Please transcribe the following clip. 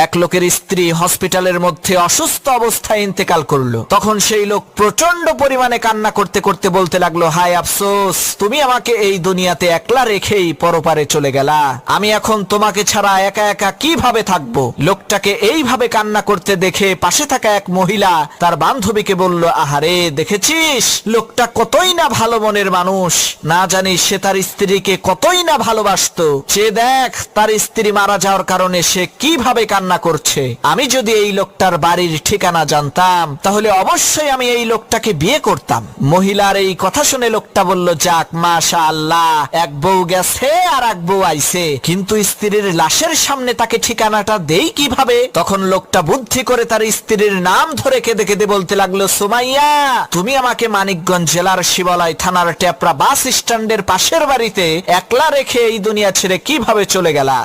এক লোকের স্ত্রী হসপিটালের মধ্যে অসুস্থ অবস্থায় ইন্তেকাল করলো। তখন সেই লোক প্রচন্ড পরিমাণে কান্না করতে করতে বলতে লাগলো, হায় আফসোস, তুমি আমাকে এই দুনিয়াতে একলা রেখেই পরপারে চলে গেলা। আমি এখন তোমাকে ছাড়া একা একা কিভাবে থাকবো। লোকটাকে এইভাবে কান্না করতে দেখে পাশে থাকা এক মহিলা তার বান্ধবীকে বলল, আহারে, দেখেছিস লোকটা কতই না ভালো মনের মানুষ, না জানিস সে তার স্ত্রীকে কতই না ভালোবাসতো। সে দেখ তার স্ত্রী মারা যাওয়ার কারণে সে কিভাবে কান্না করছে। আমি যদি এই লোকটার বাড়ির ঠিকানা জানতাম তাহলে অবশ্যই আমি এই লোকটাকে বিয়ে করতাম। মহিলার এই কথা শুনে লোকটা বলল, যাক মাশাআল্লাহ, এক বউ গেছে আর এক বউ আইছে, কিন্তু স্ত্রীর লাশের সামনে তাকে ঠিকানাটা দেই কিভাবে। তখন লোকটা বুদ্ধি করে তার স্ত্রীর নাম ধরে কেঁদে কেঁদে বলতে লাগলো, সুমাইয়া, তুমি আমাকে মানিকগঞ্জ জেলার শিবালয় থানার টেপরা বাস স্ট্যান্ডের পাশের বাড়িতে একলা রেখে এই দুনিয়া ছেড়ে কিভাবে চলে গেলা।